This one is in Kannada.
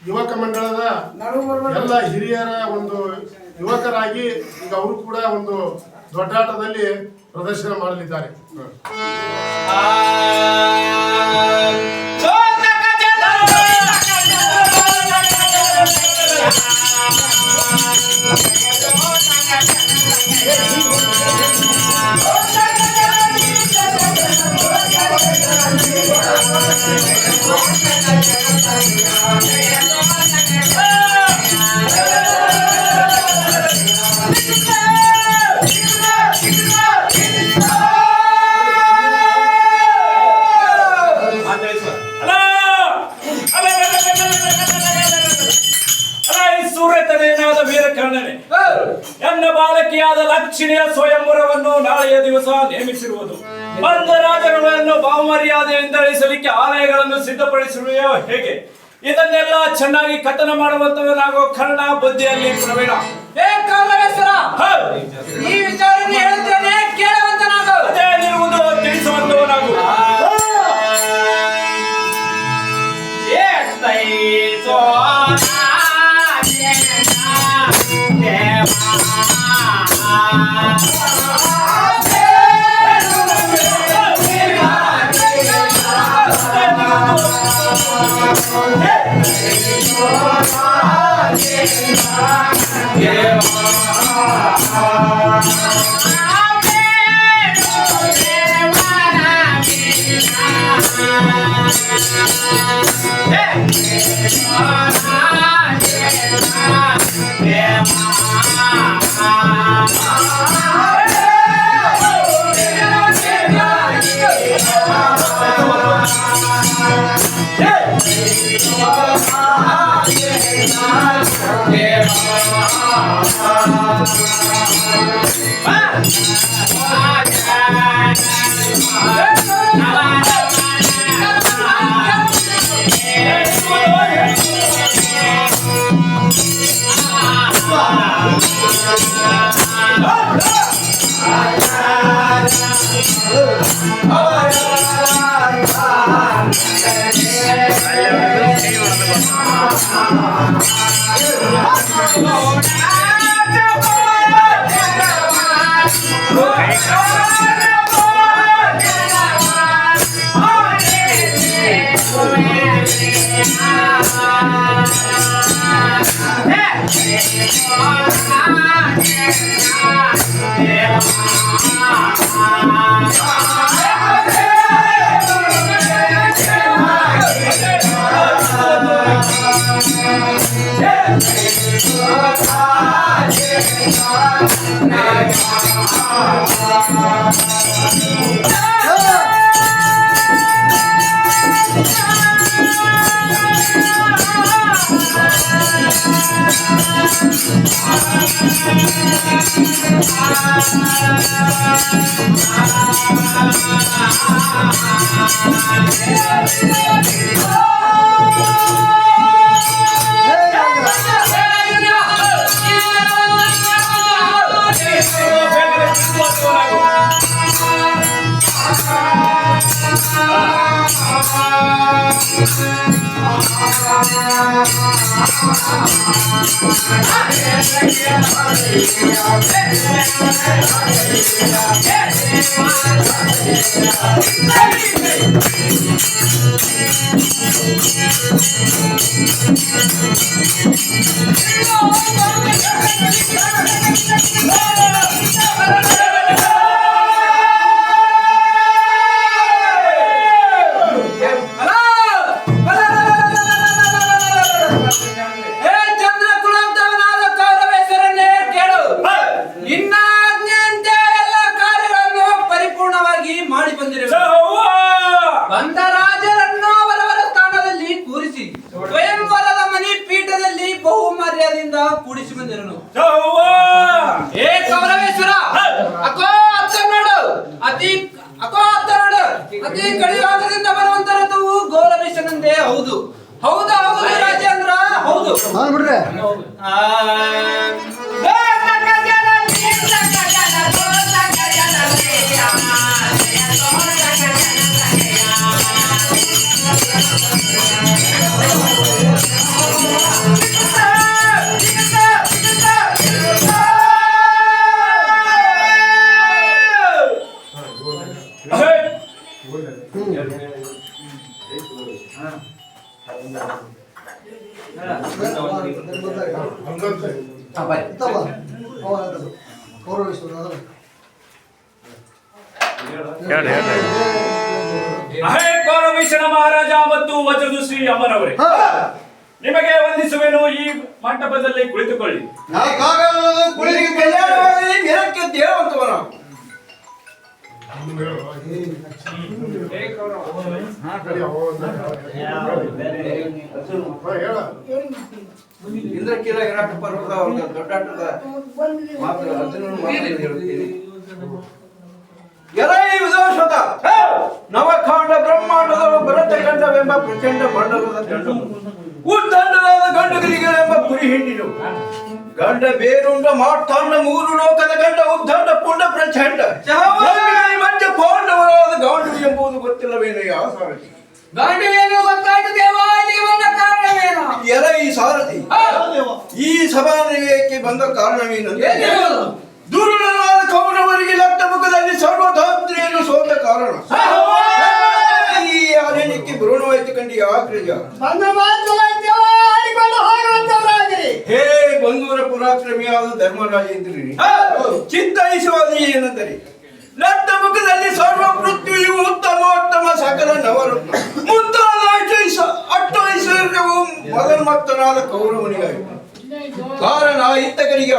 ಯುವಕ ಮಂಡಳದ ಎಲ್ಲ ಹಿರಿಯರ ಒಂದು ಯುವಕರಾಗಿ ಈಗ ಅವರು ಕೂಡ ಒಂದು ದೊಡ್ಡಾಟದಲ್ಲಿ ಪ್ರದರ್ಶನ ಮಾಡಲಿದ್ದಾರೆ. ಎನ್ನ ಬಾಲಕಿಯಾದ ಲಕ್ಷ್ಮಿಯ ಸ್ವಯಂವರವನ್ನು ನಾಳೆಯ ದಿವಸ ನೇಮಿಸಿರುವುದು. ಬಂದ ರಾಜರುಗಳನ್ನು ಬಹುಮರ್ಯಾದೆಯಿಂದ ಇಳಿಸಲಿಕ್ಕೆ ಆಲಯಗಳನ್ನು ಸಿದ್ಧಪಡಿಸಿರುವೆಯೋ ಹೇಗೆ? ಇದನ್ನೆಲ್ಲ ಚೆನ್ನಾಗಿ ಕಥನ ಮಾಡುವಂತವನಾಗೋ ಕರ್ಣ ಬುದ್ಧಿಯಲ್ಲಿ ಪ್ರವೀಣ. ಈ ವಿಚಾರವನ್ನು ಹೇಳುತ್ತೇನೆ, ಕೇಳುವಂತನಾಗು. ಅದೇ ನಿರುವುದು ತಿಳಿಸುವಂತವನಾಗು. ಕೂಡಿಸಿ ಬಂದಿರನು. ಏ ಕೌರವೇಶ್ವರ, ಅಕೋ ಅತ್ತ ನೋಡು, ಅತಿ ಕಡಿವಾದದಿಂದ ಬರುವಂತ ರಥವು ಗೌರವೇಶನಂತೆ. ಹೌದು ಹೌದು ಹೌದು ರಾಜೇಂದ್ರ, ಹೌದು ಬಿಡ್ರೆ. ಹಂಗಂತೆ. ಹೇ ಗೌರವಿಷಣ ಮಹಾರಾಜ ಮತ್ತು ವಜ್ರದುಶ್ರೀ ಅಮ್ಮನವರೇ, ನಿಮಗೆ ವಂದಿಸುವೆನು. ಈ ಮಂಟಪದಲ್ಲಿ ಕುಳಿತುಕೊಳ್ಳಿ. ಇಂದ್ರಕೀಲ ವಿರಾಟ ಪರ್ವತ ಅವ್ರ ದೊಡ್ಡಾಟದ ಮಾತು ಅದನ್ನು ಹೇಳ್ತೀನಿ. ಎಲೈ ವಿದೋಷತ ನವಖಾಂಡ ಬ್ರಹ್ಮಾಂಡದ ಭರತ ಖಂಡವೆಂಬ ಪ್ರಚಂಡ ಮಂಡಲದ ಗಂಡು ಉದ್ದಂಡಲಾದ ಗಂಡುಗಲಿಗಳೆಂಬ ಕುರಿ ಹಿಂಡಿನು ಗಂಡ ಬೇರುಂಡ ಮಾರ್ಥಾಂಡ ಮೂರು ಲೋಕದ ಗಂಡ ಉದ್ದಂಡ ಪುಂಡ ಪ್ರಚಂಡ ಮಧ್ಯ ಪಾಂಡವರಾದ ಗಾಂಡು ಎಂಬುದು ಗೊತ್ತಿಲ್ಲವೇನಯ್ಯ ಸಾರಥಿ. ಗಾಂಡಿವೇನು ಗೊತ್ತಾಯ್ತು ದೇವ, ಇಲ್ಲಿಗೆ ಬಂದ ಕಾರಣವೇನು? ಎಲೈ ಸಾರಥಿ, ಈ ಸಭಾನಿಲಯಕ್ಕೆ ಬಂದ ಕಾರಣವೇನು? ದುರುಳನಾದ ಕೌರವರಿಗೆ ಲಟ್ಟ ಮುಖದಲ್ಲಿ ಸರ್ವಧಾತ್ರಿಯನ್ನು ಸೋತ ಕಾರಣ. ಈ ಅರಣ್ಯಕ್ಕೆ ಭ್ರೂಣವಾಯ್ತು ಕಂಡಿ ಆಗ್ರಜ. ಹೇ ಬಂಧುರ ಪರಾಕ್ರಮಿಯಾದ ಧರ್ಮರಾಜೇಂದ್ರಿ, ಚಿಂತೈಸುವುದು ಏನೆಂದರೆ ಲಟ್ಟ ಮುಖದಲ್ಲಿ ಸರ್ವ ಪೃಥ್ವಿಯು ಉತ್ತಮೋತ್ತಮ ಸಕಲ ನವರತ್ನ ಮುಂತಾದ ಅಟ್ಟೈಶ್ವರ್ಯವು ಮಗನ್ಮತ್ತನಾದ ಕೌರವನಿಗಾಯಿತು. ಕಾರಣ ಇತ್ತಕರಿಗೆ